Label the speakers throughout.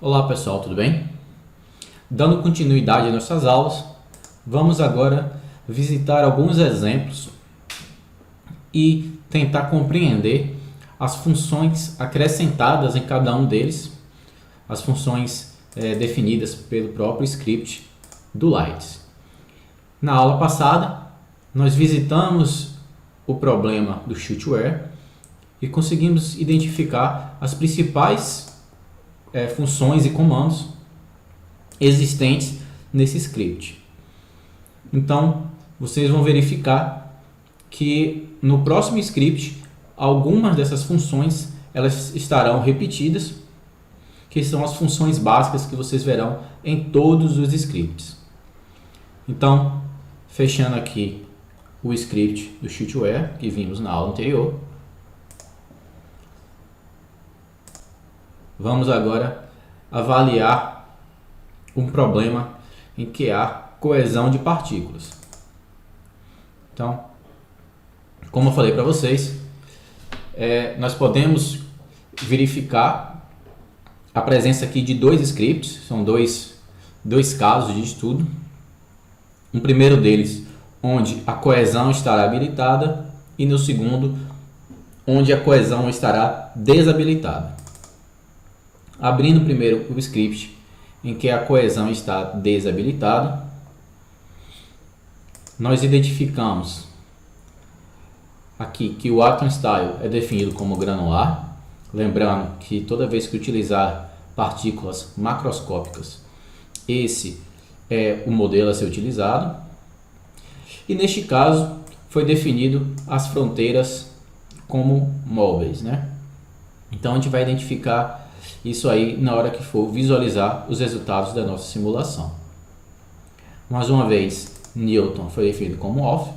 Speaker 1: Olá pessoal, tudo bem? Dando continuidade às nossas aulas, vamos agora visitar alguns exemplos e tentar compreender as funções acrescentadas em cada um deles, as funções definidas pelo próprio script do Lights. Na aula passada, nós visitamos o problema do shootware e conseguimos identificar as principais funções e comandos existentes nesse script. Então, vocês vão verificar que no próximo script algumas dessas funções elas estarão repetidas, que são as funções básicas que vocês verão em todos os scripts. Então, fechando aqui o script do shootware que vimos na aula anterior, vamos agora avaliar um problema em que há coesão de partículas. Então, como eu falei para vocês, nós podemos verificar a presença aqui de dois scripts, são dois casos de estudo. Um primeiro deles, onde a coesão estará habilitada, e no segundo, onde a coesão estará desabilitada. Abrindo primeiro o script em que a coesão está desabilitada, nós identificamos aqui que o atom style é definido como granular, lembrando que toda vez que utilizar partículas macroscópicas, esse é o modelo a ser utilizado. E neste caso foi definido as fronteiras como móveis, né? Então a gente vai identificar isso aí na hora que for visualizar os resultados da nossa simulação. Mais uma vez, Newton foi definido como off.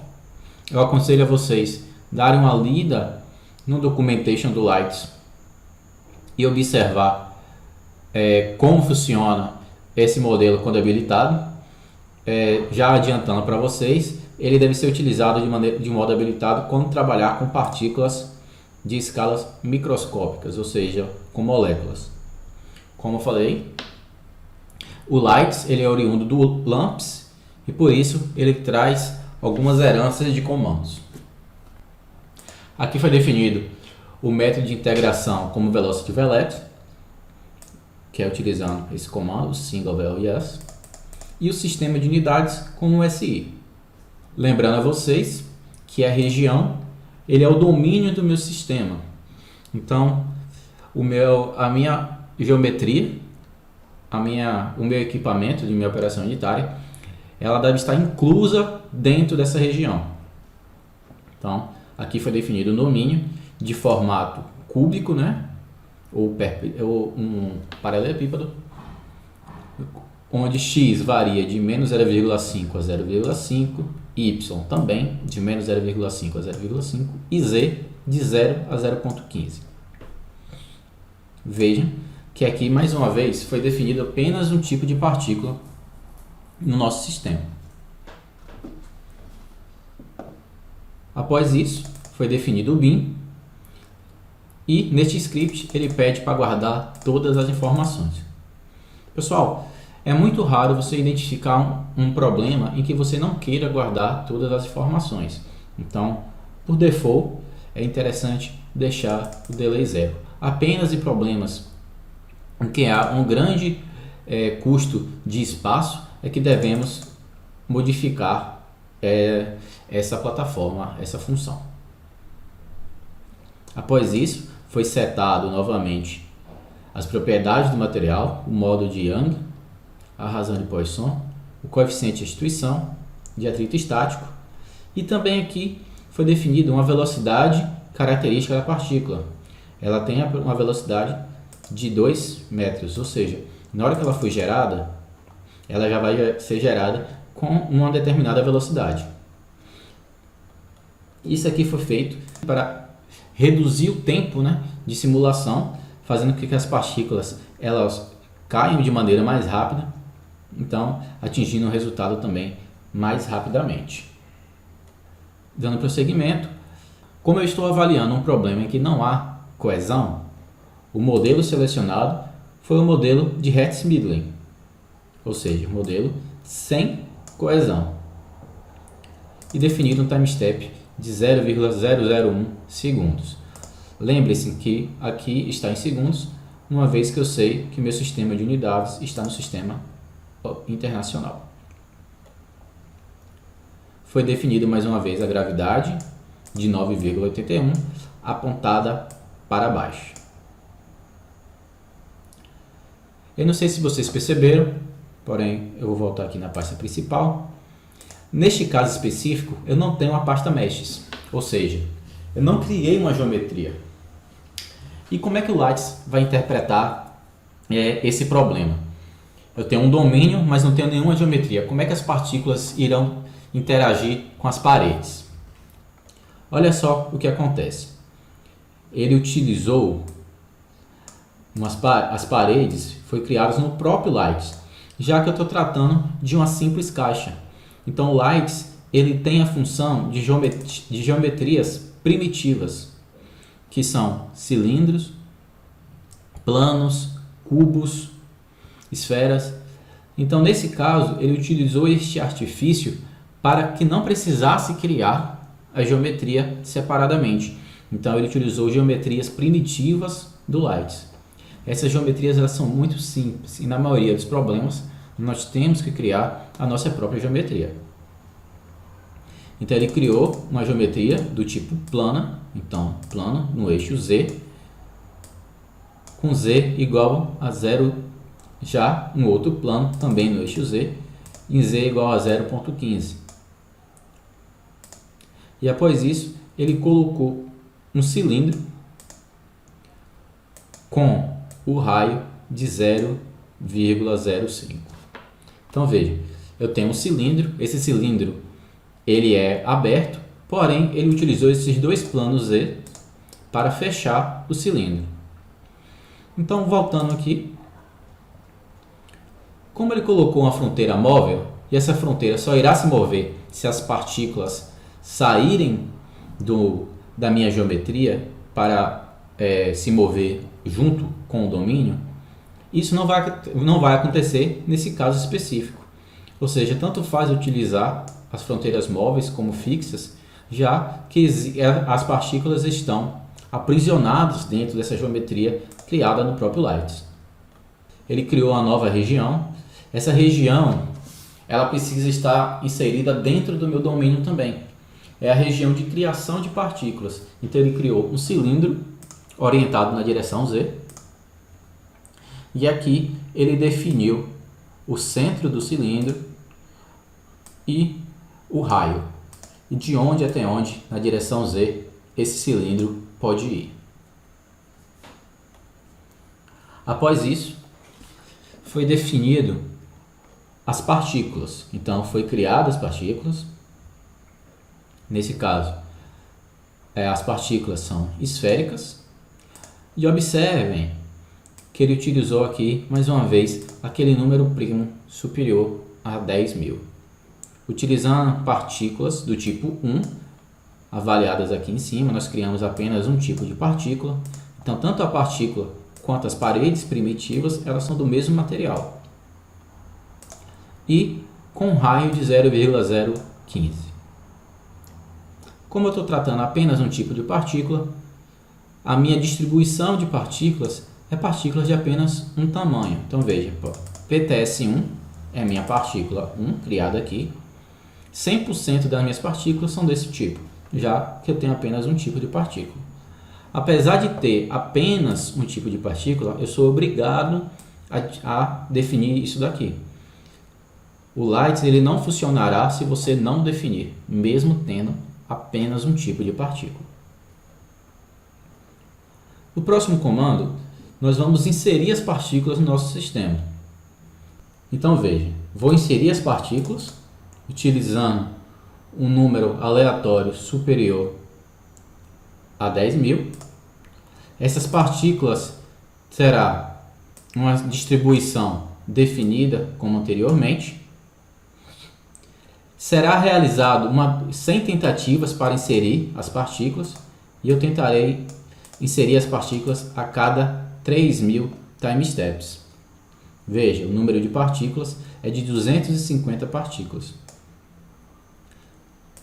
Speaker 1: Eu aconselho a vocês darem uma lida no documentation do Lights e observar como funciona esse modelo quando habilitado. Já adiantando para vocês, ele deve ser utilizado de modo habilitado quando trabalhar com partículas de escalas microscópicas, ou seja, com moléculas. Como eu falei, o Lights ele é oriundo do LAMMPS e por isso ele traz algumas heranças de comandos. Aqui foi definido o método de integração como velocity velet, que é utilizando esse comando, single value yes, e o sistema de unidades como SI. Lembrando a vocês que a região ele é o domínio do meu sistema. Então, a minha geometria, o meu equipamento de minha operação unitária, ela deve estar inclusa dentro dessa região. Então, aqui foi definido o domínio de formato cúbico, né? ou um paralelepípedo, onde x varia de menos 0,5 a 0,5, y também de menos 0,5 a 0,5 e z de 0 a 0,15. Vejam que aqui, mais uma vez, foi definido apenas um tipo de partícula no nosso sistema. Após isso, foi definido o bin e neste script ele pede para guardar todas as informações. Pessoal, é muito raro você identificar um problema em que você não queira guardar todas as informações. Então, por default, é interessante deixar o delay zero. Apenas em problemas em que há um grande custo de espaço é que devemos modificar essa plataforma, essa função. Após isso, foi setado novamente as propriedades do material, o modo de Young, a razão de Poisson, o coeficiente de restituição, de atrito estático, e também aqui foi definida uma velocidade característica da partícula. Ela tem uma velocidade de 2 metros, ou seja, na hora que ela for gerada, ela já vai ser gerada com uma determinada velocidade. Isso aqui foi feito para reduzir o tempo, né, de simulação, fazendo com que as partículas elas caiam de maneira mais rápida, então atingindo o resultado também mais rapidamente. Dando prosseguimento, como eu estou avaliando um problema em que não há coesão, o modelo selecionado foi o modelo de Hertz-Midley, ou seja, modelo sem coesão, e definido um time step de 0,001 segundos. Lembre-se que aqui está em segundos, uma vez que eu sei que meu sistema de unidades está no sistema internacional. Foi definido mais uma vez a gravidade de 9,81 apontada para baixo. Eu não sei se vocês perceberam, porém eu vou voltar aqui na pasta principal. Neste caso específico, eu não tenho a pasta meshes, ou seja, eu não criei uma geometria. E como é que o Lattes vai interpretar esse problema? Eu tenho um domínio, mas não tenho nenhuma geometria. Como é que as partículas irão interagir com as paredes? Olha só o que acontece. Ele utilizou as paredes, foi criadas no próprio Lattes, já que eu estou tratando de uma simples caixa. Então o Lattes ele tem a função de geometrias primitivas, que são cilindros, planos, cubos, esferas. Então nesse caso ele utilizou este artifício para que não precisasse criar a geometria separadamente. Então ele utilizou geometrias primitivas do Lattes. Essas geometrias elas são muito simples e na maioria dos problemas nós temos que criar a nossa própria geometria. Então ele criou uma geometria do tipo plana, então plano no eixo Z, com Z igual a 0, já um outro plano também no eixo Z, em Z igual a 0,15. E após isso ele colocou um cilindro com o raio de 0,05. Então veja, eu tenho um cilindro, esse cilindro ele é aberto, porém ele utilizou esses dois planos Z para fechar o cilindro. Então voltando aqui, como ele colocou uma fronteira móvel, e essa fronteira só irá se mover se as partículas saírem da minha geometria para se mover junto com o domínio, isso não vai acontecer nesse caso específico. Ou seja, tanto faz utilizar as fronteiras móveis como fixas, já que as partículas estão aprisionadas dentro dessa geometria criada no próprio Lattes. Ele criou uma nova região. Essa região ela precisa estar inserida dentro do meu domínio também. É a região de criação de partículas. Então ele criou um cilindro orientado na direção Z. E aqui ele definiu o centro do cilindro e o raio. E de onde até onde, na direção Z, esse cilindro pode ir. Após isso, foi definido as partículas. Então foi criadas as partículas. Nesse caso, as partículas são esféricas. E observem que ele utilizou aqui, mais uma vez, aquele número primo superior a 10.000. Utilizando partículas do tipo 1, avaliadas aqui em cima, nós criamos apenas um tipo de partícula. Então, tanto a partícula quanto as paredes primitivas, elas são do mesmo material. E com um raio de 0,015. Como eu estou tratando apenas um tipo de partícula, a minha distribuição de partículas é partículas de apenas um tamanho. Então veja, PTS1 é minha partícula 1, criada aqui. 100% das minhas partículas são desse tipo, já que eu tenho apenas um tipo de partícula. Apesar de ter apenas um tipo de partícula, eu sou obrigado a definir isso daqui. O Lattes ele não funcionará se você não definir, mesmo tendo apenas um tipo de partícula. No próximo comando, nós vamos inserir as partículas no nosso sistema. Então veja, vou inserir as partículas utilizando um número aleatório superior a 10.000. Essas partículas será uma distribuição definida como anteriormente. Será realizado 100 tentativas para inserir as partículas e eu tentarei inserir as partículas a cada 3.000 time steps. Veja, o número de partículas é de 250 partículas.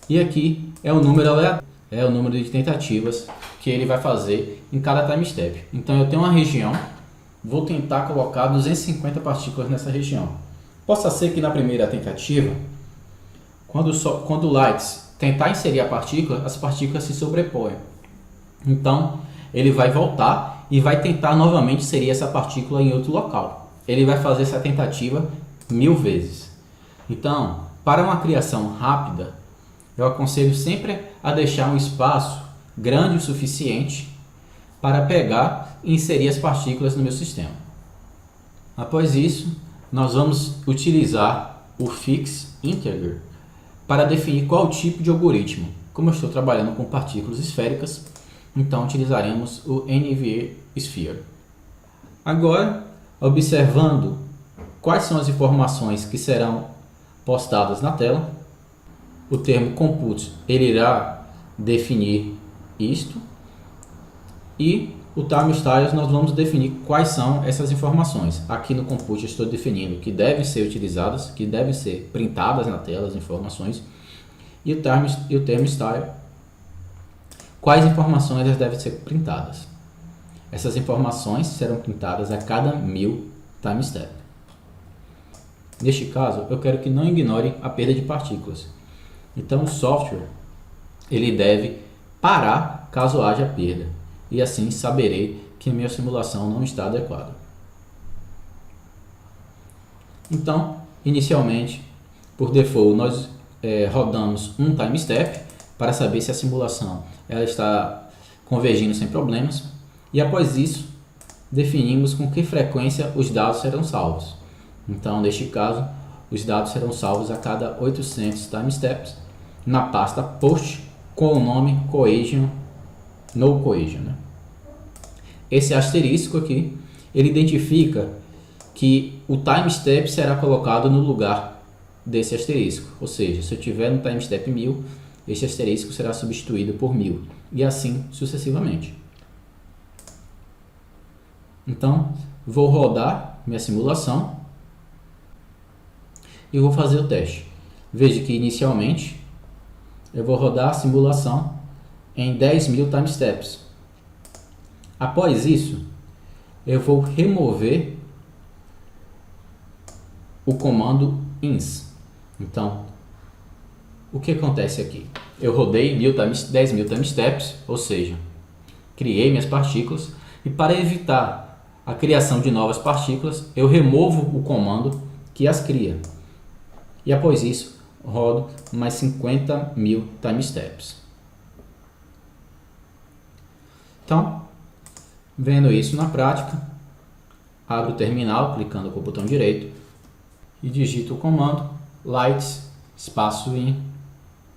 Speaker 1: E aqui é o número aleatório, é o número de tentativas que ele vai fazer em cada time step. Então eu tenho uma região, vou tentar colocar 250 partículas nessa região. Possa ser que na primeira tentativa, quando o Lights tentar inserir a partícula, as partículas se sobrepõem. Então ele vai voltar e vai tentar novamente inserir essa partícula em outro local. Ele vai fazer essa tentativa 1000 vezes. Então, para uma criação rápida, eu aconselho sempre a deixar um espaço grande o suficiente para pegar e inserir as partículas no meu sistema. Após isso, nós vamos utilizar o Fix Integer para definir qual tipo de algoritmo. Como eu estou trabalhando com partículas esféricas, então utilizaremos o NVE Sphere. Agora, observando quais são as informações que serão postadas na tela, o termo compute ele irá definir isto, e o time styles nós vamos definir quais são essas informações. Aqui no compute estou definindo que devem ser utilizadas, que devem ser printadas na tela as informações, e o termo style, quais informações elas devem ser printadas. Essas informações serão printadas a cada 1000 time step. Neste caso, eu quero que não ignore a perda de partículas. Então o software ele deve parar caso haja perda, e assim saberei que minha simulação não está adequada. Então, inicialmente, por default, nós rodamos um time step para saber se a simulação ela está convergindo sem problemas, e após isso definimos com que frequência os dados serão salvos. Então, neste caso, os dados serão salvos a cada 800 time steps na pasta post com o nome cohesion, no cohesion, né? Esse asterisco aqui, ele identifica que o time step será colocado no lugar desse asterisco, ou seja, se eu tiver no time step 1000, esse asterisco será substituído por 1000 e assim sucessivamente. Então, vou rodar minha simulação e vou fazer o teste. Veja que inicialmente eu vou rodar a simulação em 10.000 time steps. Após isso, eu vou remover o comando ins. Então, o que acontece aqui? Eu rodei 10.000 time steps, ou seja, criei minhas partículas, e para evitar a criação de novas partículas, eu removo o comando que as cria. E após isso, rodo mais 50.000 time steps. Então, vendo isso na prática, abro o terminal clicando com o botão direito e digito o comando lights espaço in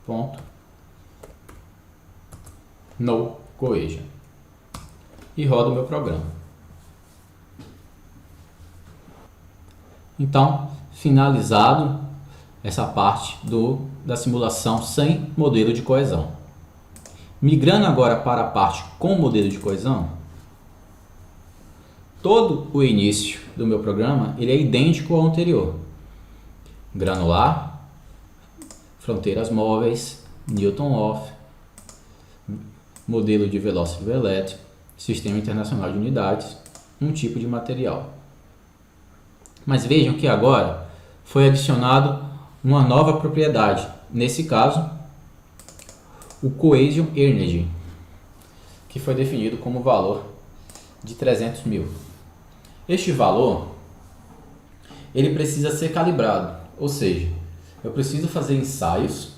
Speaker 1: ponto no cohesion e rodo o meu programa. Então, finalizado essa parte da simulação sem modelo de coesão. Migrando agora para a parte com modelo de coesão, todo o início do meu programa ele é idêntico ao anterior. Granular, fronteiras móveis, Newton-Off, modelo de velocity elétrico, sistema internacional de unidades, um tipo de material. Mas vejam que agora foi adicionado uma nova propriedade, nesse caso o Cohesion Energy, que foi definido como valor de 300.000. Este valor ele precisa ser calibrado, ou seja, eu preciso fazer ensaios,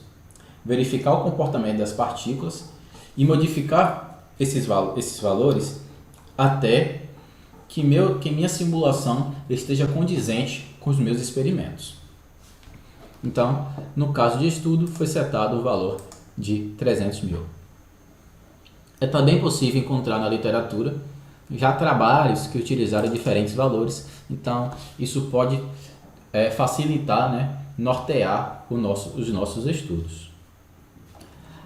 Speaker 1: verificar o comportamento das partículas e modificar esses valores até que minha simulação esteja condizente com os meus experimentos. Então, no caso de estudo, foi setado o valor de 300.000. É também possível encontrar na literatura já trabalhos que utilizaram diferentes valores, então isso pode facilitar, né, nortear os nossos estudos.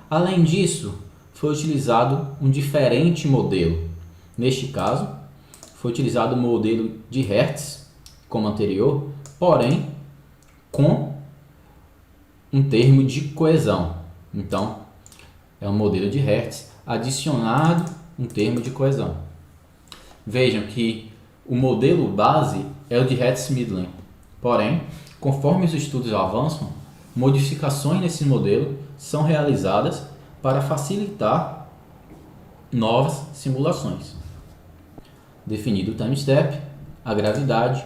Speaker 1: Além disso, foi utilizado um diferente modelo. Neste caso, foi utilizado o modelo de Hertz, como anterior, porém com um termo de coesão. Então, é um modelo de Hertz adicionado um termo de coesão. Vejam que o modelo base é o de Hertz-Midland, porém, conforme os estudos avançam, modificações nesse modelo são realizadas para facilitar novas simulações. Definido o time step, a gravidade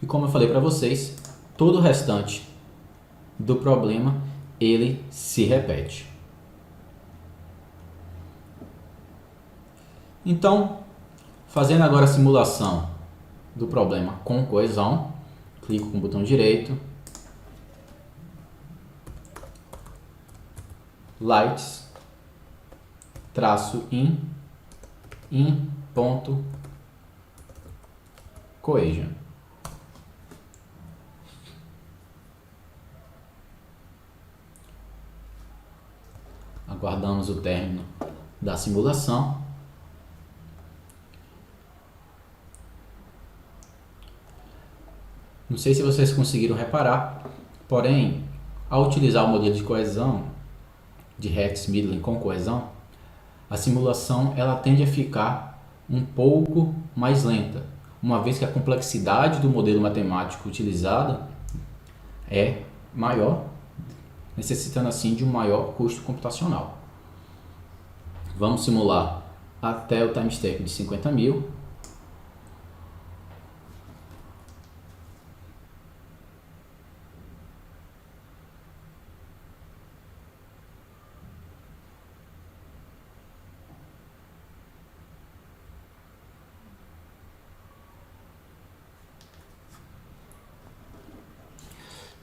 Speaker 1: e, como eu falei para vocês, todo o restante do problema ele se repete. Então, fazendo agora a simulação do problema com coesão, clico com o botão direito, lights, traço in ponto cohesion. Aguardamos o término da simulação. Não sei se vocês conseguiram reparar, porém, ao utilizar o modelo de coesão, de Hertz-Midland com coesão, a simulação ela tende a ficar um pouco mais lenta, uma vez que a complexidade do modelo matemático utilizado é maior, necessitando assim de um maior custo computacional. Vamos simular até o time step de 50.000.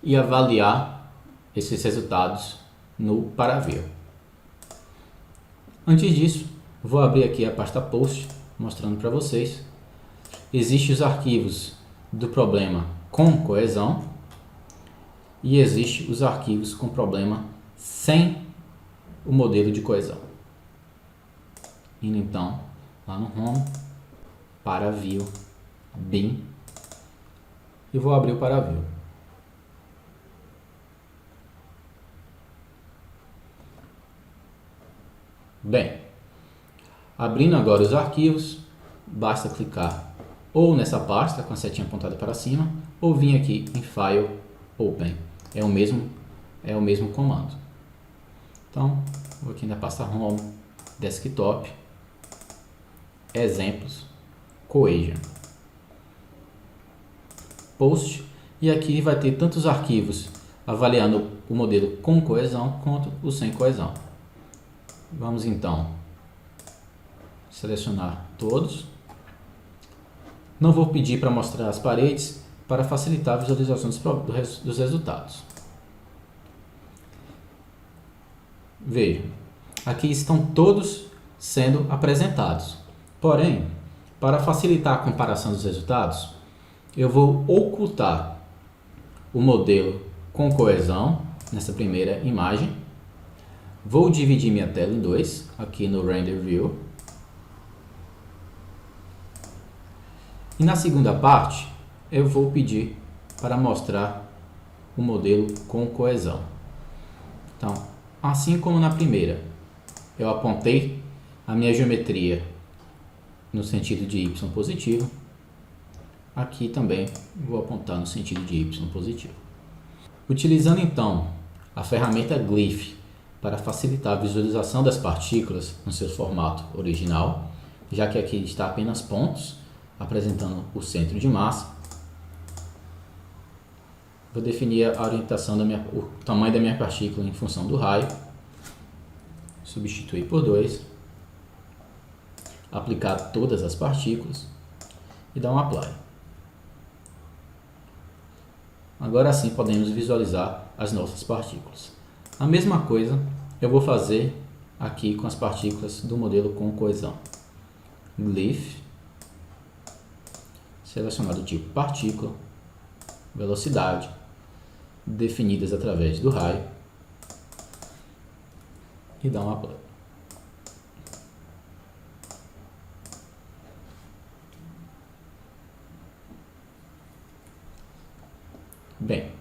Speaker 1: E avaliar esses resultados no Paraview. Antes disso, vou abrir aqui a pasta post, mostrando para vocês. Existem os arquivos do problema com coesão e existem os arquivos com problema sem o modelo de coesão. Indo então lá no Home, Paraview, Bin, e vou abrir o Paraview. Bem, abrindo agora os arquivos, basta clicar ou nessa pasta com a setinha apontada para cima, ou vir aqui em File, Open. É o mesmo comando. Então, vou aqui na pasta Home, Desktop, Exemplos, Cohesion, Post, e aqui vai ter tantos arquivos avaliando o modelo com coesão quanto o sem coesão. Vamos então selecionar todos. Não vou pedir para mostrar as paredes para facilitar a visualização dos resultados. Vejam, aqui estão todos sendo apresentados. Porém, para facilitar a comparação dos resultados, eu vou ocultar o modelo com coesão nessa primeira imagem. Vou dividir minha tela em dois, aqui no Render View. E na segunda parte, eu vou pedir para mostrar o modelo com coesão. Então, assim como na primeira, eu apontei a minha geometria no sentido de y positivo, aqui também vou apontar no sentido de y positivo. Utilizando então a ferramenta Glyph para facilitar a visualização das partículas no seu formato original, já que aqui está apenas pontos, apresentando o centro de massa. Vou definir a orientação o tamanho da minha partícula em função do raio, substituir por 2, aplicar todas as partículas e dar um Apply. Agora sim podemos visualizar as nossas partículas. A mesma coisa eu vou fazer aqui com as partículas do modelo com coesão. Glyph, selecionado o tipo partícula, velocidade, definidas através do raio, e dar um Apply. Bem,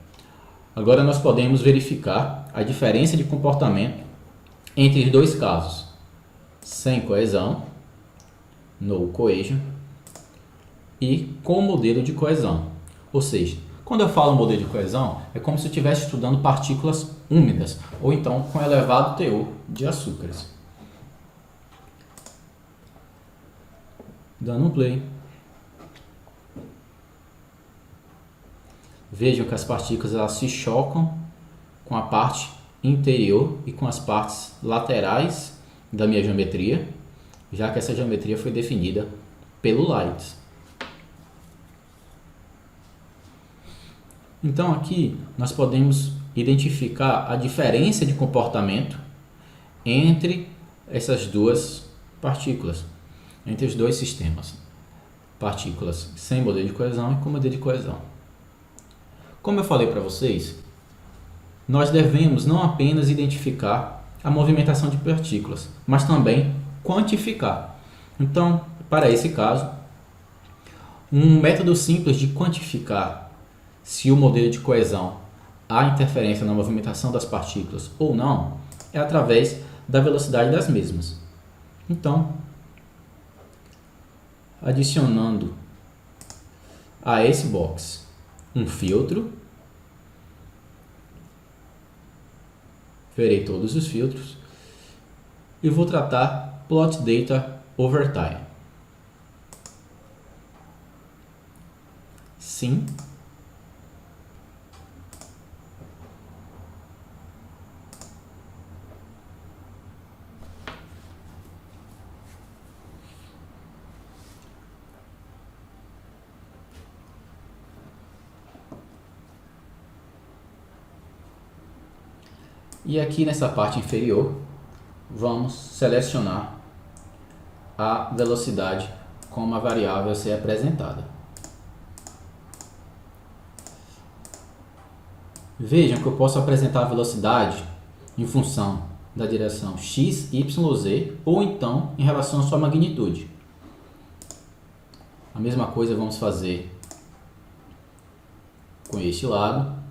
Speaker 1: agora nós podemos verificar a diferença de comportamento entre os dois casos, sem coesão, no cohesion, e com o modelo de coesão. Ou seja, quando eu falo modelo de coesão, é como se eu estivesse estudando partículas úmidas, ou então com elevado teor de açúcares. Dando um play. Vejam que as partículas elas se chocam com a parte interior e com as partes laterais da minha geometria, já que essa geometria foi definida pelo Leibniz. Então aqui nós podemos identificar a diferença de comportamento entre essas duas partículas, entre os dois sistemas, partículas sem modelo de coesão e com modelo de coesão. Como eu falei para vocês, nós devemos não apenas identificar a movimentação de partículas, mas também quantificar. Então, para esse caso, um método simples de quantificar se o modelo de coesão há interferência na movimentação das partículas ou não é através da velocidade das mesmas. Então, adicionando a esse box um filtro, verei todos os filtros e vou tratar plot data over time. Sim. E aqui nessa parte inferior, vamos selecionar a velocidade como a variável a ser apresentada. Vejam que eu posso apresentar a velocidade em função da direção x, y, z ou então em relação à sua magnitude. A mesma coisa vamos fazer com este lado.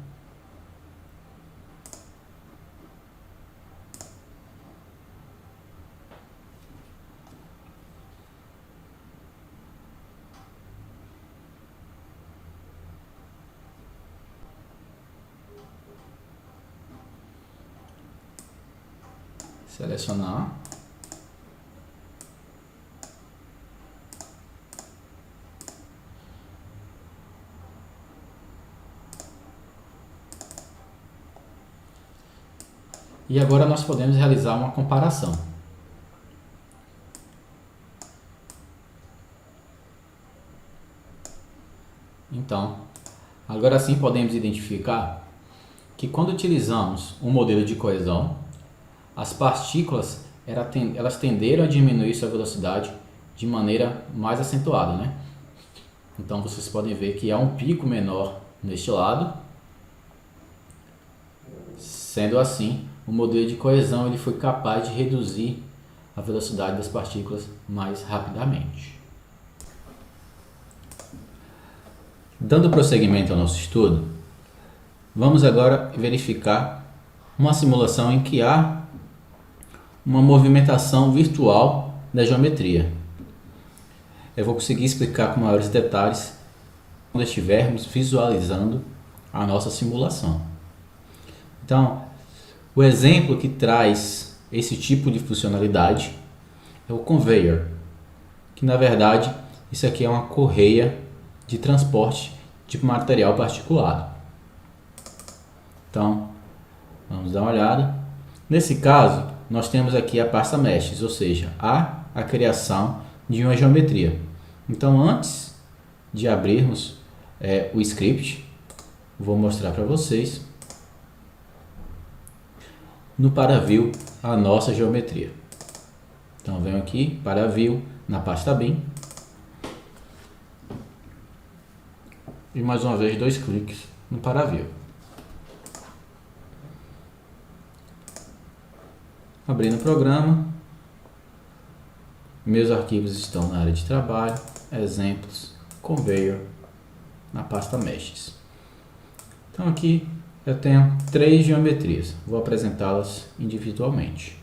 Speaker 1: Selecionar. E agora nós podemos realizar uma comparação. Então, agora sim podemos identificar que quando utilizamos um modelo de coesão, as partículas elas tenderam a diminuir sua velocidade de maneira mais acentuada, né? Então vocês podem ver que há um pico menor neste lado. Sendo assim, o modelo de coesão ele foi capaz de reduzir a velocidade das partículas mais rapidamente. Dando prosseguimento ao nosso estudo, vamos agora verificar uma simulação em que há uma movimentação virtual da geometria. Eu vou conseguir explicar com maiores detalhes quando estivermos visualizando a nossa simulação. Então, o exemplo que traz esse tipo de funcionalidade é o conveyor, que na verdade isso aqui é uma correia de transporte de material particulado. Então, vamos dar uma olhada. Nesse caso, nós temos aqui a pasta meshes, ou seja, a criação de uma geometria. Então, antes de abrirmos o script, vou mostrar para vocês no Paraview a nossa geometria. Então, venho aqui, Paraview, na pasta bin, e mais uma vez 2 cliques no Paraview. Abrindo o programa, meus arquivos estão na área de trabalho, exemplos, conveyor, na pasta meshes. Então aqui eu tenho 3 geometrias, vou apresentá-las individualmente.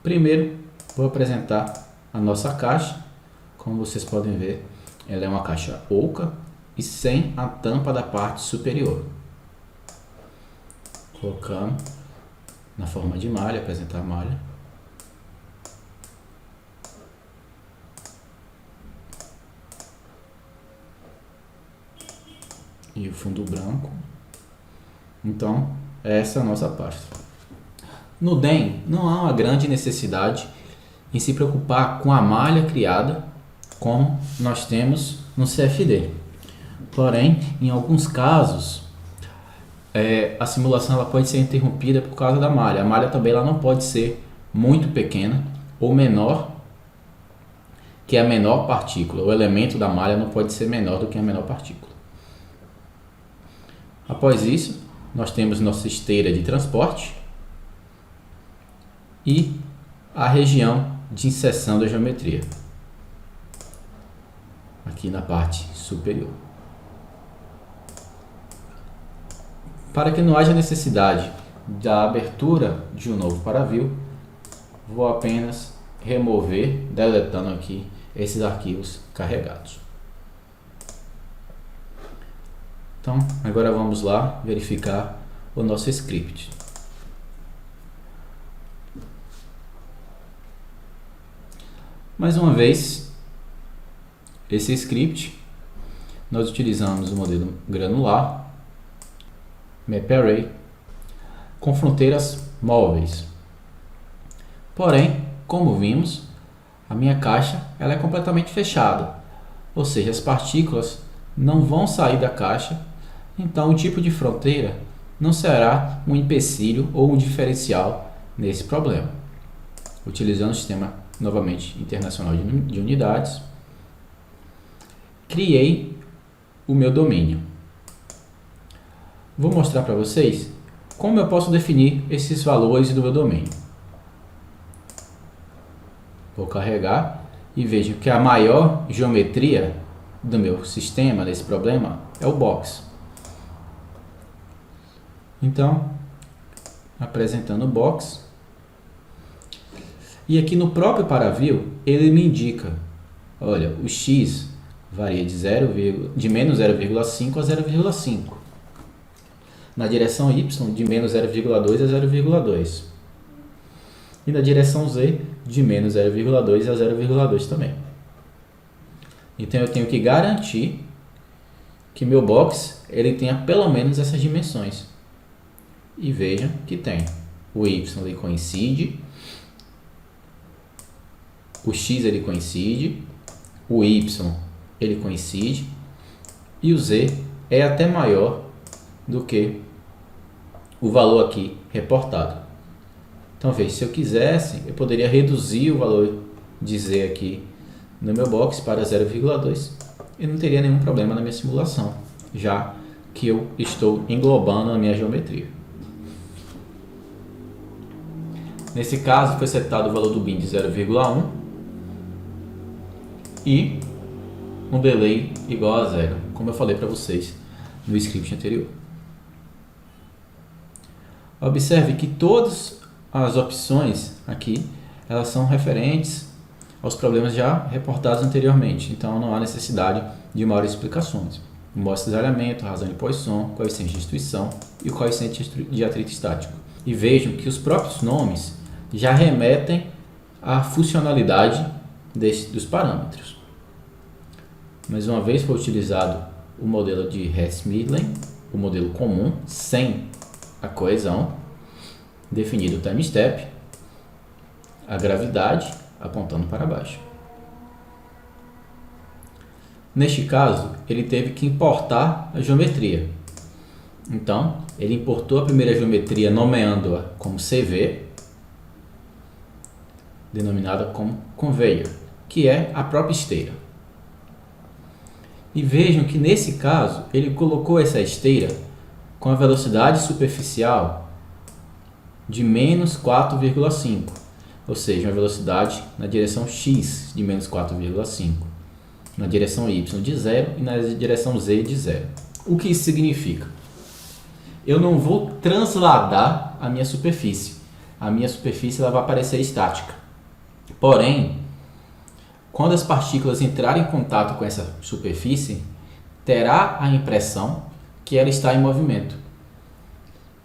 Speaker 1: Primeiro, vou apresentar a nossa caixa. Como vocês podem ver, ela é uma caixa oca e sem a tampa da parte superior. Colocamos na forma de malha, apresentar a malha. E o fundo branco. Então, essa é a nossa pasta. No DEM, não há uma grande necessidade em se preocupar com a malha criada, como nós temos no CFD. Porém, em alguns casos, a simulação ela pode ser interrompida por causa da malha. A malha também ela não pode ser muito pequena ou menor que a menor partícula. O elemento da malha não pode ser menor do que a menor partícula. Após isso, nós temos nossa esteira de transporte e a região de inserção da geometria, aqui na parte superior. Para que não haja necessidade da abertura de um novo paraview, vou apenas remover, deletando aqui esses arquivos carregados. Então, agora vamos lá verificar o nosso script. Mais uma vez, esse script, nós utilizamos o modelo granular, MapArray, com fronteiras móveis. Porém, como vimos, a minha caixa ela é completamente fechada, ou seja, as partículas não vão sair da caixa, então o tipo de fronteira não será um empecilho ou um diferencial nesse problema. Utilizando o sistema novamente internacional de unidades, criei o meu domínio. Vou mostrar para vocês como eu posso definir esses valores do meu domínio. Vou carregar e vejo que a maior geometria do meu sistema, desse problema, é o box. Então, apresentando o box. E aqui no próprio paraview, ele me indica, olha, o x varia de menos 0,5 a 0,5. Na direção y, de menos 0,2 a 0,2. E na direção z, de menos 0,2 a 0,2 também. Então eu tenho que garantir que meu box ele tenha pelo menos essas dimensões. E vejam que tem. O y ele coincide, o x ele coincide, o y ele coincide e o z é até maior do que o valor aqui reportado. Então veja, se eu quisesse, eu poderia reduzir o valor de z aqui no meu box para 0,2 e não teria nenhum problema na minha simulação, já que eu estou englobando a minha geometria. Nesse caso foi setado o valor do bin de 0,1 e um delay igual a 0, como eu falei para vocês no script anterior. Observe que todas as opções aqui elas são referentes aos problemas já reportados anteriormente, então não há necessidade de maiores explicações. Mostra de desalhamento, razão de Poisson, coeficiente de destruição e o coeficiente de atrito estático. E vejam que os próprios nomes já remetem à funcionalidade dos parâmetros. Mais uma vez foi utilizado o modelo de Hess-Midland, o modelo comum, sem a coesão, definido o time step, a gravidade apontando para baixo. Neste caso, ele teve que importar a geometria. Então, ele importou a primeira geometria nomeando-a como CV, denominada como conveyor, que é a própria esteira. E vejam que nesse caso, ele colocou essa esteira com a velocidade superficial de menos 4,5, ou seja, uma velocidade na direção x de menos 4,5, na direção y de 0 e na direção z de 0. O que isso significa? Eu não vou transladar a minha superfície. A minha superfície ela vai parecer estática. Porém, quando as partículas entrarem em contato com essa superfície, terá a impressão que ela está em movimento.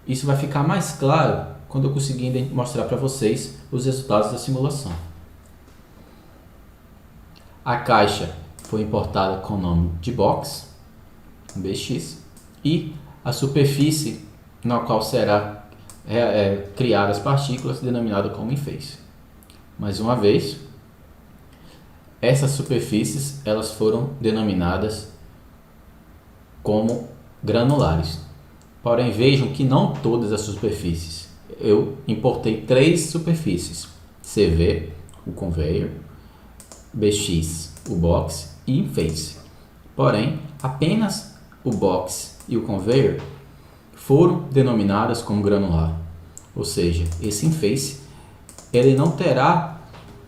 Speaker 1: Isso vai ficar mais claro quando eu conseguir mostrar para vocês os resultados da simulação. A caixa foi importada com o nome de box, BX, e a superfície na qual será criadas as partículas, denominada como interface. Mais uma vez, essas superfícies elas foram denominadas como granulares. Porém, vejam que não todas as superfícies. Eu importei 3 superfícies: CV, o conveyor, BX, o box e interface. Porém, apenas o box e o conveyor foram denominadas como granular. Ou seja, esse interface ele não terá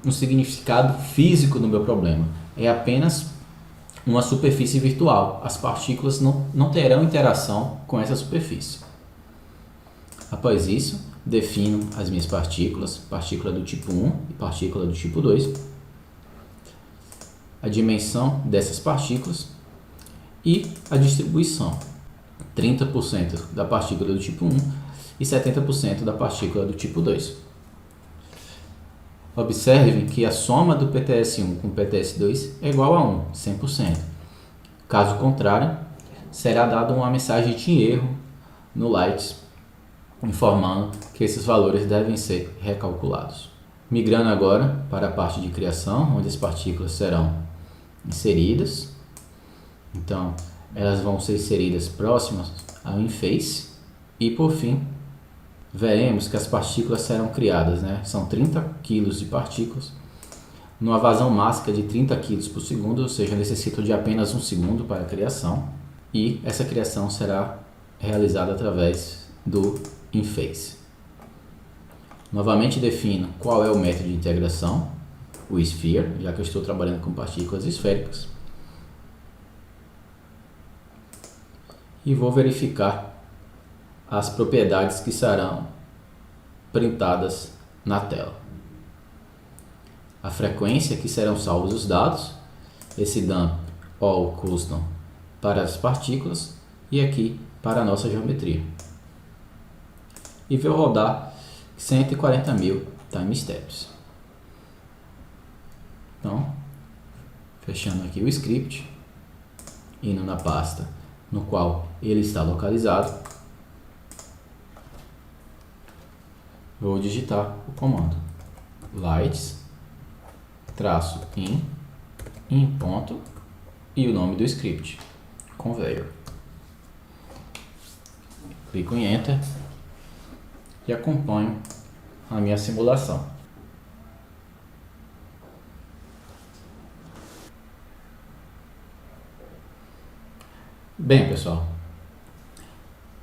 Speaker 1: um significado físico no meu problema. É apenas uma superfície virtual. As partículas não terão interação com essa superfície. Após isso, defino as minhas partículas, partícula do tipo 1 e partícula do tipo 2, a dimensão dessas partículas e a distribuição. 30% da partícula do tipo 1 e 70% da partícula do tipo 2. Observem que a soma do PTS1 com o PTS2 é igual a 1, 100%. Caso contrário, será dada uma mensagem de erro no LIGHTS, informando que esses valores devem ser recalculados. Migrando agora para a parte de criação, onde as partículas serão inseridas. Então, elas vão ser inseridas próximas ao interface e, por fim, veremos que as partículas serão criadas, São 30 kg de partículas, numa vazão máxima de 30 kg por segundo, ou seja, necessito de apenas 1 segundo para a criação, e essa criação será realizada através do interface. Novamente defino qual é o método de integração, o sphere, já que eu estou trabalhando com partículas esféricas, e vou verificar as propriedades que serão printadas na tela. A frequência que serão salvos os dados, esse dump all custom para as partículas e aqui para a nossa geometria. E vou rodar 140.000 time steps. Então, fechando aqui o script, indo na pasta no qual ele está localizado, vou digitar o comando lights -in ponto e o nome do script, conveyor. Clico em Enter e acompanho a minha simulação. Bem, pessoal,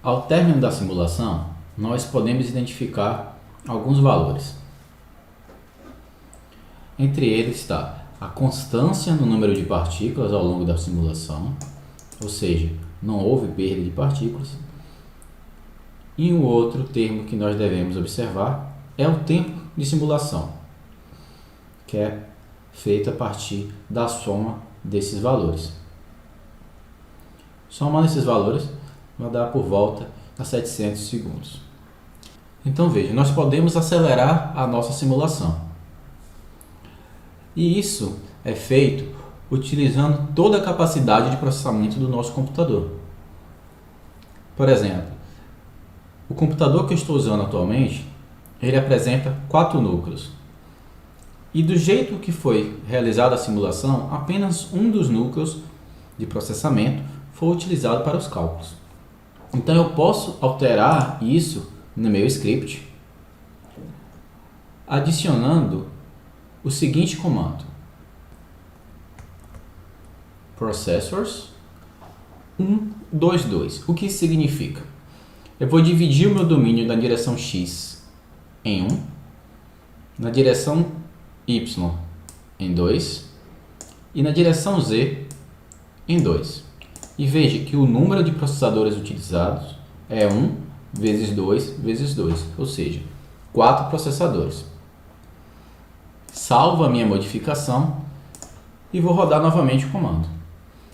Speaker 1: ao término da simulação, nós podemos identificar alguns valores. Entre eles está a constância no número de partículas ao longo da simulação, ou seja, não houve perda de partículas. E um outro termo que nós devemos observar é o tempo de simulação, que é feito a partir da soma desses valores. Somando esses valores, vai dar por volta a 700 segundos. Então veja, nós podemos acelerar a nossa simulação. E isso é feito utilizando toda a capacidade de processamento do nosso computador. Por exemplo, o computador que eu estou usando atualmente, ele apresenta 4 núcleos. E do jeito que foi realizada a simulação, apenas um dos núcleos de processamento foi utilizado para os cálculos. Então eu posso alterar isso no meu script adicionando o seguinte comando: processors 122. O que isso significa? Eu vou dividir o meu domínio na direção X em 1, na direção Y em 2 e na direção Z em 2. E veja que o número de processadores utilizados é 1 vezes 2 vezes 2, ou seja, 4 processadores. Salvo a minha modificação e vou rodar novamente o comando.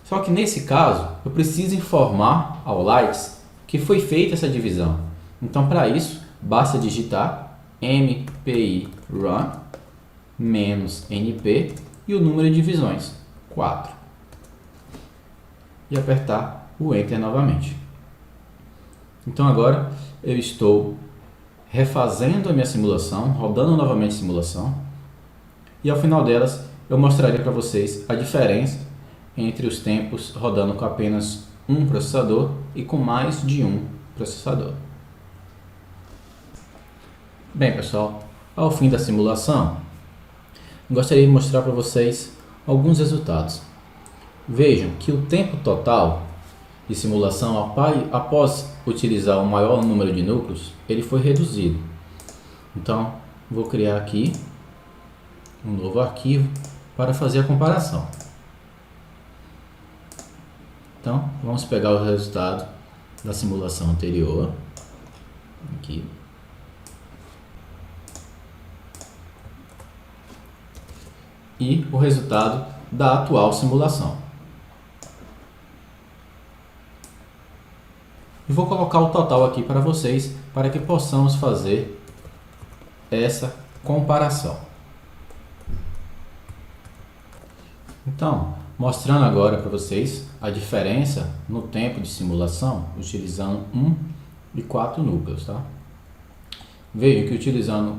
Speaker 1: Só que nesse caso, eu preciso informar ao Lights que foi feita essa divisão. Então, para isso, basta digitar mpi run -np e o número de divisões, 4. E apertar o Enter novamente. Então, agora eu estou refazendo a minha simulação, rodando novamente a simulação. E ao final delas, eu mostrarei para vocês a diferença entre os tempos rodando com apenas um processador e com mais de um processador. Bem, pessoal, ao fim da simulação, gostaria de mostrar para vocês alguns resultados. Vejam que o tempo total de simulação após utilizar o maior número de núcleos, ele foi reduzido. Então, vou criar aqui um novo arquivo para fazer a comparação. Então, vamos pegar o resultado da simulação anterior, aqui, e o resultado da atual simulação. E vou colocar o total aqui para vocês, para que possamos fazer essa comparação. Então, mostrando agora para vocês a diferença no tempo de simulação, utilizando 1 e 4 núcleos, tá? Vejam que utilizando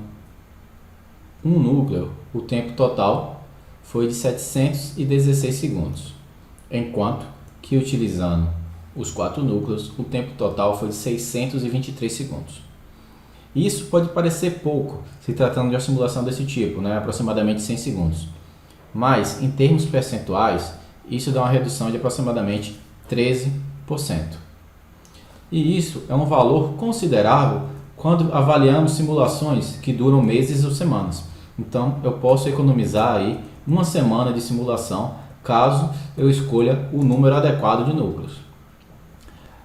Speaker 1: um núcleo, o tempo total foi de 716 segundos, enquanto que utilizando os 4 núcleos, o tempo total foi de 623 segundos. Isso pode parecer pouco, se tratando de uma simulação desse tipo, né? Aproximadamente 100 segundos. Mas, em termos percentuais, isso dá uma redução de aproximadamente 13%. E isso é um valor considerável quando avaliamos simulações que duram meses ou semanas. Então, eu posso economizar aí uma semana de simulação, caso eu escolha o número adequado de núcleos.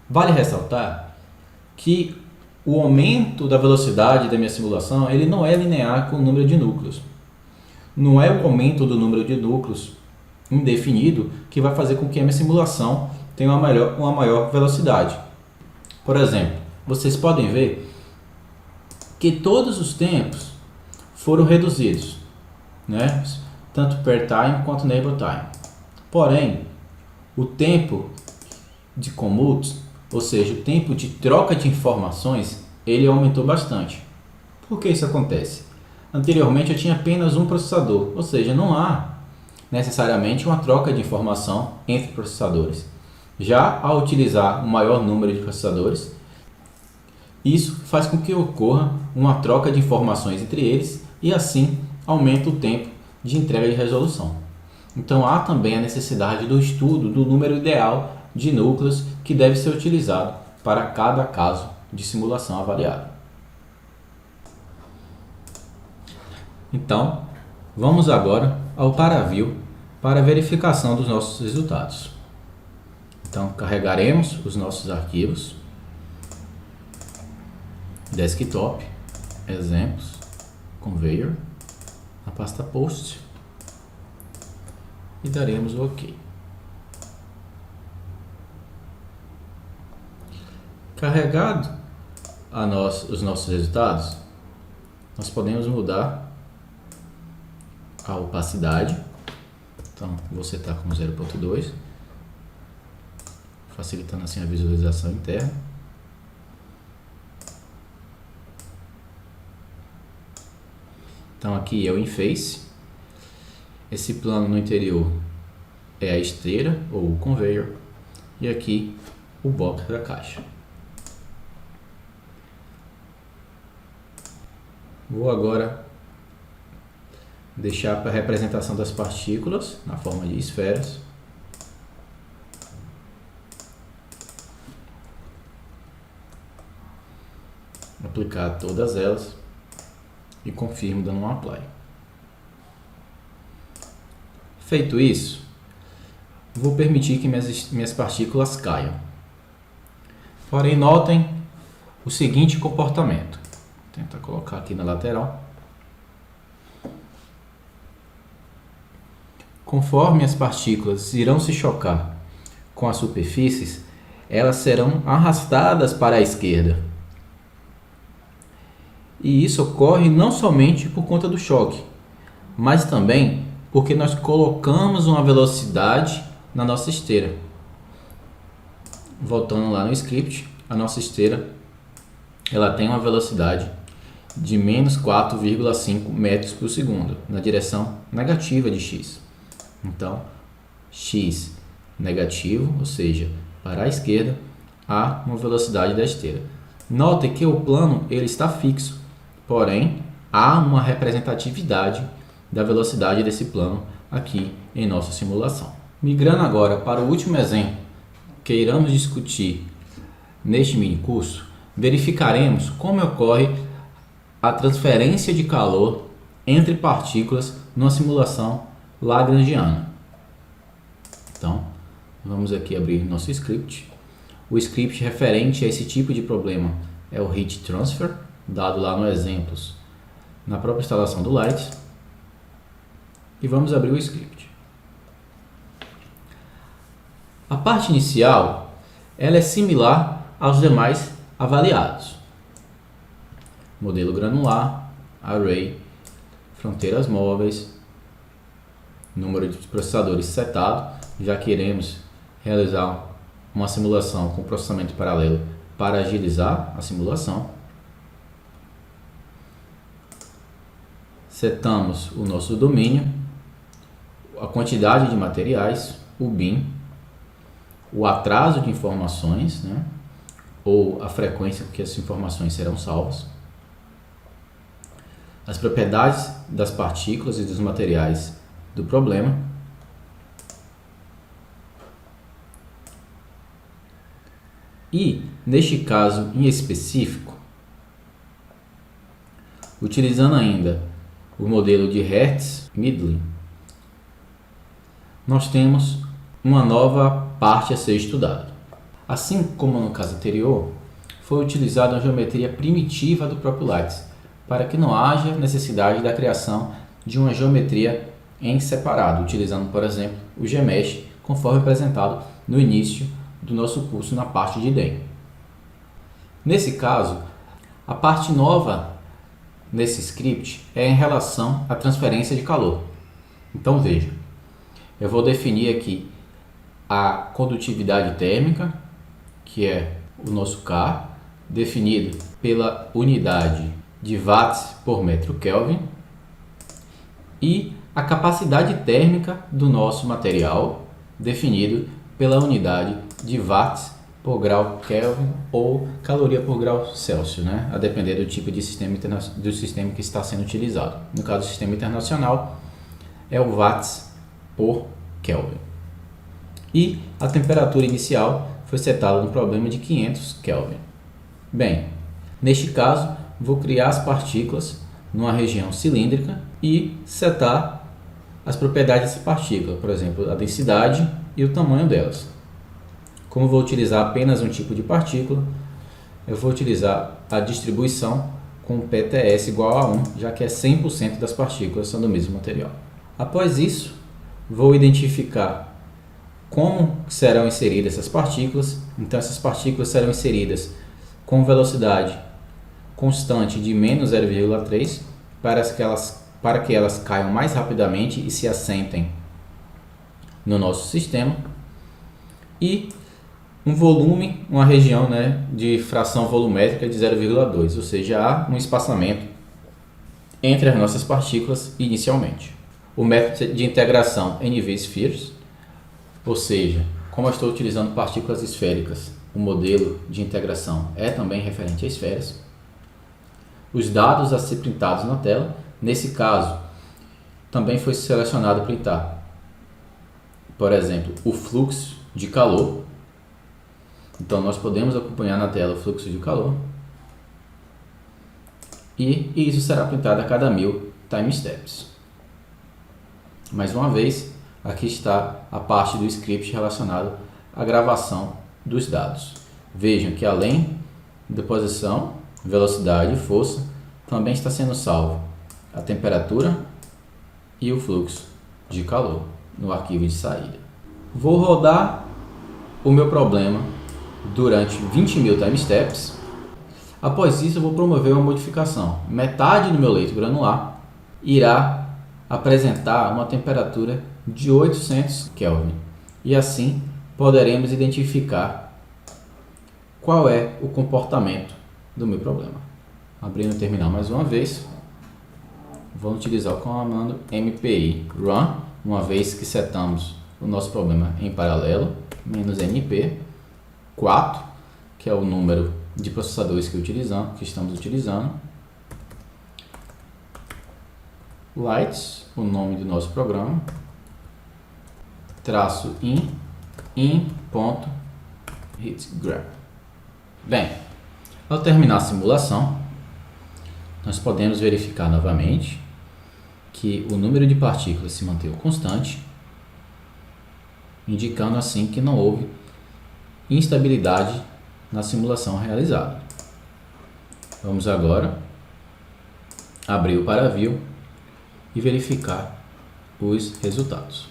Speaker 1: Vale ressaltar que o aumento da velocidade da minha simulação ele não é linear com o número de núcleos. Não é o aumento do número de núcleos indefinido que vai fazer com que a minha simulação tenha uma maior velocidade. Por exemplo, vocês podem ver que todos os tempos foram reduzidos, né? Tanto per time quanto neighbor time. Porém, o tempo de commute, ou seja, o tempo de troca de informações, ele aumentou bastante. Por que isso acontece? Anteriormente eu tinha apenas um processador, ou seja, não há necessariamente uma troca de informação entre processadores. Já ao utilizar um maior número de processadores, isso faz com que ocorra uma troca de informações entre eles e assim aumenta o tempo de entrega de resolução. Então há também a necessidade do estudo do número ideal de núcleos que deve ser utilizado para cada caso de simulação avaliado. Então, vamos agora ao ParaView para a verificação dos nossos resultados. Então, carregaremos os nossos arquivos, desktop, exemplos, conveyor, na pasta post e daremos o OK. Carregado os nossos resultados, nós podemos mudar a opacidade. Então, vou setar como 0.2, facilitando assim a visualização interna. Então, aqui é o InFace. Esse plano no interior é a esteira ou o conveyor. E aqui o box da caixa. Vou agora deixar para a representação das partículas na forma de esferas. Aplicar todas elas. e confirmo dando um apply. Feito isso, vou permitir que minhas partículas caiam. Porém, notem o seguinte comportamento. Vou tentar colocar aqui na lateral. Conforme as partículas irão se chocar com as superfícies, elas serão arrastadas para a esquerda. E isso ocorre não somente por conta do choque, mas também porque nós colocamos uma velocidade na nossa esteira. Voltando lá no script, a nossa esteira ela tem uma velocidade de menos 4,5 metros por segundo na direção negativa de x. Então, x negativo, ou seja, para a esquerda, há uma velocidade da esteira. Note que o plano ele está fixo, porém há uma representatividade da velocidade desse plano aqui em nossa simulação. Migrando agora para o último exemplo que iremos discutir neste mini curso, verificaremos como ocorre a transferência de calor entre partículas numa simulação lagrangiana. Então, vamos aqui abrir nosso script. O script referente a esse tipo de problema é o heat transfer, dado lá no exemplos na própria instalação do Light. E vamos abrir o script. A parte inicial ela é similar aos demais avaliados. Modelo granular, array, fronteiras móveis, número de processadores setado, já que iremos realizar uma simulação com processamento paralelo para agilizar a simulação. Setamos o nosso domínio, a quantidade de materiais, o bin, o atraso de informações, né, ou a frequência com que as informações serão salvas, as propriedades das partículas e dos materiais do problema, e, neste caso em específico, utilizando ainda o modelo de Hertz-Midlin, nós temos uma nova parte a ser estudada. Assim como no caso anterior, foi utilizada a geometria primitiva do próprio Lights, para que não haja necessidade da criação de uma geometria em separado, utilizando, por exemplo, o Gmesh, conforme apresentado no início do nosso curso na parte de DEM. Nesse caso, a parte nova nesse script é em relação à transferência de calor. Então veja, eu vou definir aqui a condutividade térmica, que é o nosso K, definido pela unidade de watts por metro Kelvin, e a capacidade térmica do nosso material, definido pela unidade de watts por grau Kelvin ou caloria por grau Celsius, né? A depender do tipo de sistema que está sendo utilizado. No caso do sistema internacional, é o watts por Kelvin. E a temperatura inicial foi setada no problema de 500 Kelvin. Bem, neste caso, vou criar as partículas numa região cilíndrica e setar as propriedades dessa partícula, por exemplo, a densidade e o tamanho delas. Como vou utilizar apenas um tipo de partícula, eu vou utilizar a distribuição com PTS igual a 1, já que é 100% das partículas são do mesmo material. Após isso, vou identificar como serão inseridas essas partículas. Então, essas partículas serão inseridas com velocidade constante de menos 0,3 para que elas caiam mais rapidamente e se assentem no nosso sistema, e um volume, uma região, né, de fração volumétrica de 0,2, ou seja, há um espaçamento entre as nossas partículas inicialmente. O método de integração NV-Spheres, ou seja, como eu estou utilizando partículas esféricas, o modelo de integração é também referente a esferas. Os dados a ser printados na tela, nesse caso, também foi selecionado printar, por exemplo, o fluxo de calor. Então, nós podemos acompanhar na tela o fluxo de calor. e isso será pintado a cada 1000 time steps. Mais uma vez, aqui está a parte do script relacionado à gravação dos dados. Vejam que além da posição, velocidade e força, também está sendo salvo a temperatura e o fluxo de calor no arquivo de saída. Vou rodar o meu problema durante 20.000 time steps. Após isso, eu vou promover uma modificação. Metade do meu leito granular irá apresentar uma temperatura de 800 Kelvin. E assim poderemos identificar qual é o comportamento do meu problema. Abrindo o terminal mais uma vez, vamos utilizar o comando mpi run, uma vez que setamos o nosso problema em paralelo, -np 4, que é o número de processadores que estamos utilizando. Lights, o nome do nosso programa, traço in.hitgraph. Bem, ao terminar a simulação, nós podemos verificar novamente que o número de partículas se manteve constante, indicando assim que não houve instabilidade na simulação realizada. Vamos agora abrir o ParaView e verificar os resultados.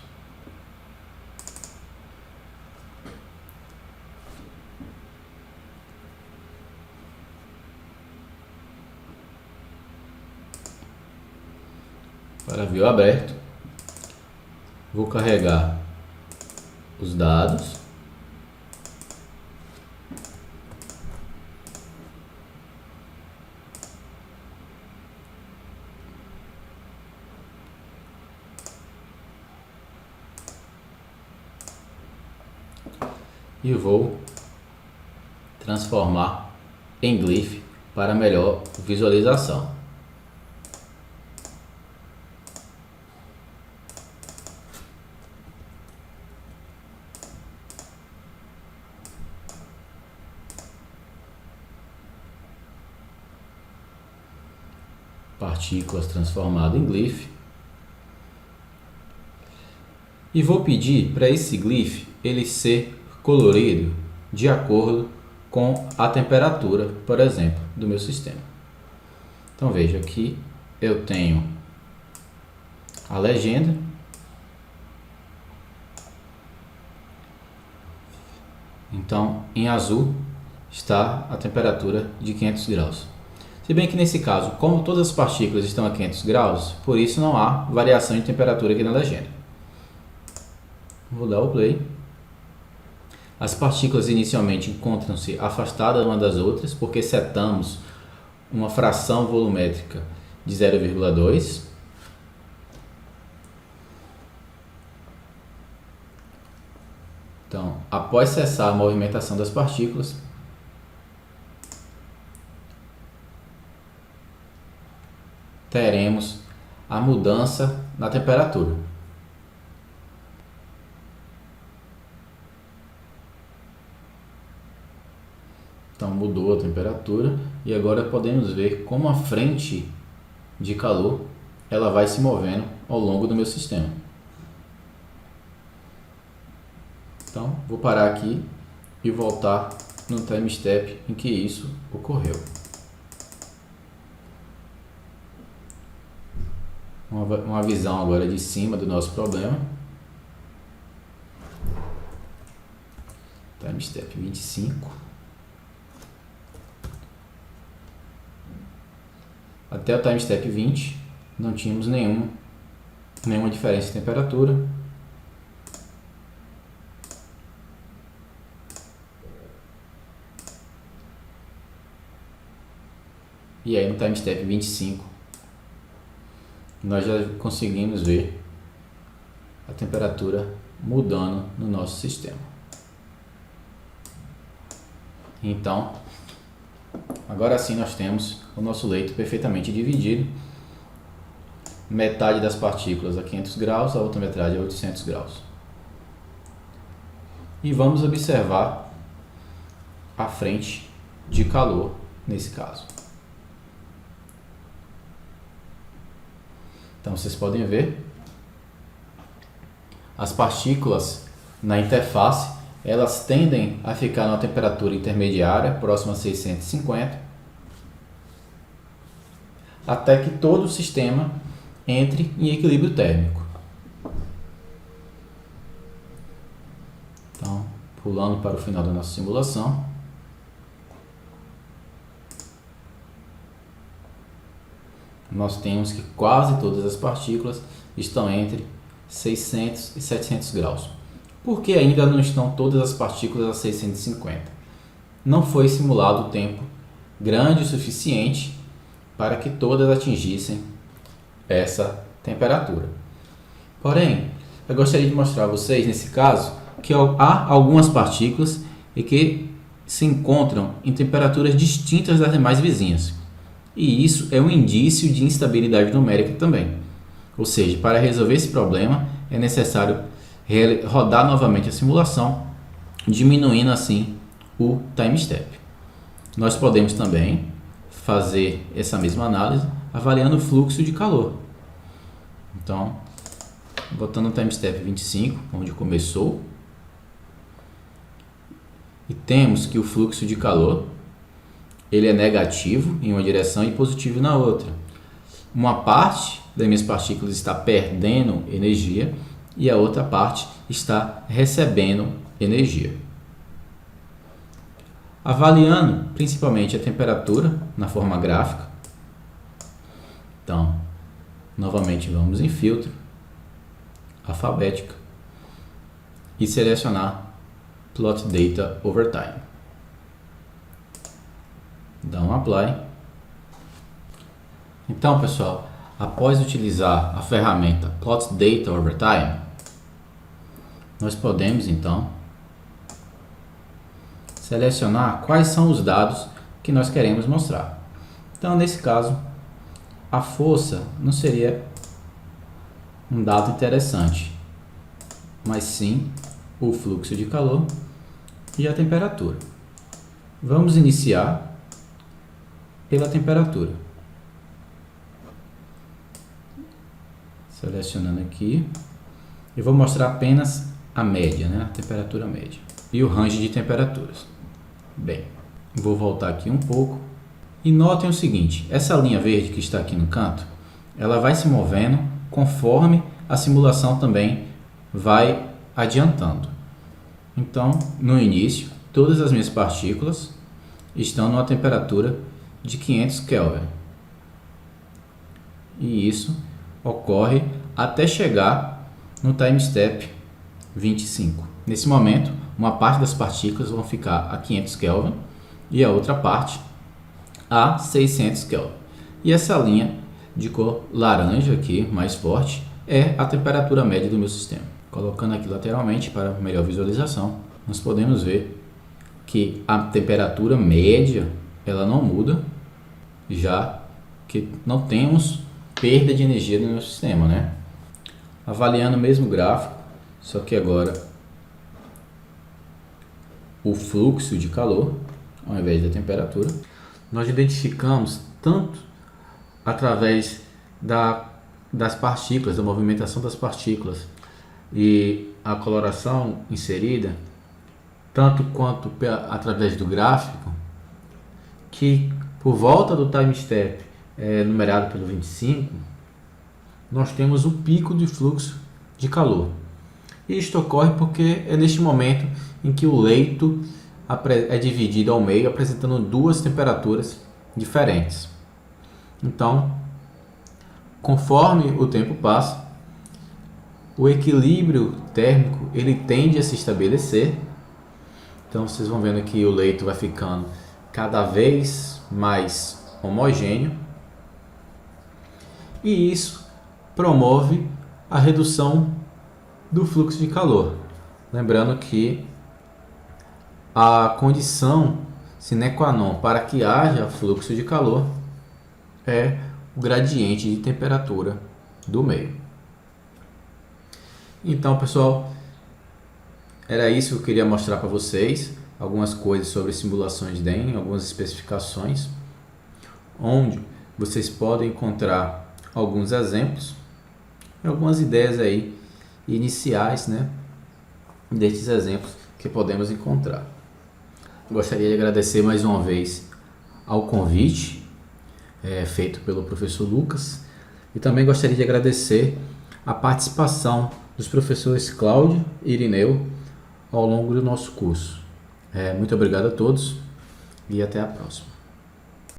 Speaker 1: ParaView aberto. Vou carregar os dados. E vou transformar em glyph para melhor visualização. Partículas transformado em glyph. E vou pedir para esse glyph ele ser colorido de acordo com a temperatura, por exemplo, do meu sistema. Então veja aqui eu tenho a legenda, então em azul está a temperatura de 500 graus. Se bem que nesse caso, como todas as partículas estão a 500 graus, por isso não há variação de temperatura aqui na legenda. Vou dar o play. As partículas inicialmente encontram-se afastadas uma das outras porque setamos uma fração volumétrica de 0,2. Então, após cessar a movimentação das partículas, teremos a mudança na temperatura. Então mudou a temperatura e agora podemos ver como a frente de calor ela vai se movendo ao longo do meu sistema. Então vou parar aqui e voltar no time step em que isso ocorreu. Uma visão agora de cima do nosso problema. Time step 25. Até o time step 20 não tínhamos nenhuma diferença de temperatura. E aí no time step 25 nós já conseguimos ver a temperatura mudando no nosso sistema. Então, agora sim nós temos o nosso leito perfeitamente dividido. Metade das partículas a 500 graus, a outra metade a 800 graus. E vamos observar a frente de calor nesse caso. Então vocês podem ver as partículas na interface, elas tendem a ficar numa temperatura intermediária, próxima a 650, até que todo o sistema entre em equilíbrio térmico. Então, pulando para o final da nossa simulação, nós temos que quase todas as partículas estão entre 600 e 700 graus. Por que ainda não estão todas as partículas a 650? Não foi simulado o tempo grande o suficiente para que todas atingissem essa temperatura. Porém, eu gostaria de mostrar a vocês, nesse caso, que há algumas partículas e que se encontram em temperaturas distintas das demais vizinhas. E isso é um indício de instabilidade numérica também. Ou seja, para resolver esse problema é necessário rodar novamente a simulação, diminuindo assim o time step. Nós podemos também fazer essa mesma análise avaliando o fluxo de calor. Então, botando o time step 25, onde começou, e temos que o fluxo de calor ele é negativo em uma direção e positivo na outra. Uma parte das minhas partículas está perdendo energia e a outra parte está recebendo energia. Avaliando principalmente a temperatura na forma gráfica. Então, novamente vamos em filtro, alfabética e selecionar Plot Data Over Time. Dá um Apply. Então, pessoal, após utilizar a ferramenta Plot Data Over Time, nós podemos então selecionar quais são os dados que nós queremos mostrar. Então, nesse caso, a força não seria um dado interessante, mas sim o fluxo de calor e a temperatura. Vamos iniciar pela temperatura. Selecionando aqui, eu vou mostrar apenas a média, né? A temperatura média e o range de temperaturas. Bem, vou voltar aqui um pouco e notem o seguinte: essa linha verde que está aqui no canto, ela vai se movendo conforme a simulação também vai adiantando. Então, no início, todas as minhas partículas estão numa temperatura de 500 Kelvin. E isso ocorre até chegar no time step 25. Nesse momento, uma parte das partículas vão ficar a 500 Kelvin e a outra parte a 600 Kelvin. E essa linha de cor laranja aqui, mais forte, é a temperatura média do meu sistema. Colocando aqui lateralmente para melhor visualização, nós podemos ver que a temperatura média ela não muda, já que não temos perda de energia no meu sistema, né? Avaliando o mesmo gráfico, só que agora o fluxo de calor ao invés da temperatura, nós identificamos tanto através das partículas, da movimentação das partículas e a coloração inserida, tanto quanto através do gráfico, que por volta do time step numerado pelo 25, nós temos o pico de fluxo de calor. E isto ocorre porque é neste momento em que o leito é dividido ao meio, apresentando duas temperaturas diferentes. Então, conforme o tempo passa, o equilíbrio térmico ele tende a se estabelecer. Então, vocês vão vendo que o leito vai ficando cada vez mais homogêneo. E isso promove a redução do fluxo de calor. Lembrando que a condição sine qua non para que haja fluxo de calor é o gradiente de temperatura do meio. Então, pessoal, era isso que eu queria mostrar para vocês, algumas coisas sobre simulações de DEM, algumas especificações, onde vocês podem encontrar alguns exemplos algumas ideias aí iniciais, né, destes exemplos que podemos encontrar. Gostaria de agradecer mais uma vez ao convite feito pelo professor Lucas, e também gostaria de agradecer a participação dos professores Cláudio e Irineu ao longo do nosso curso. Muito obrigado a todos e até a próxima.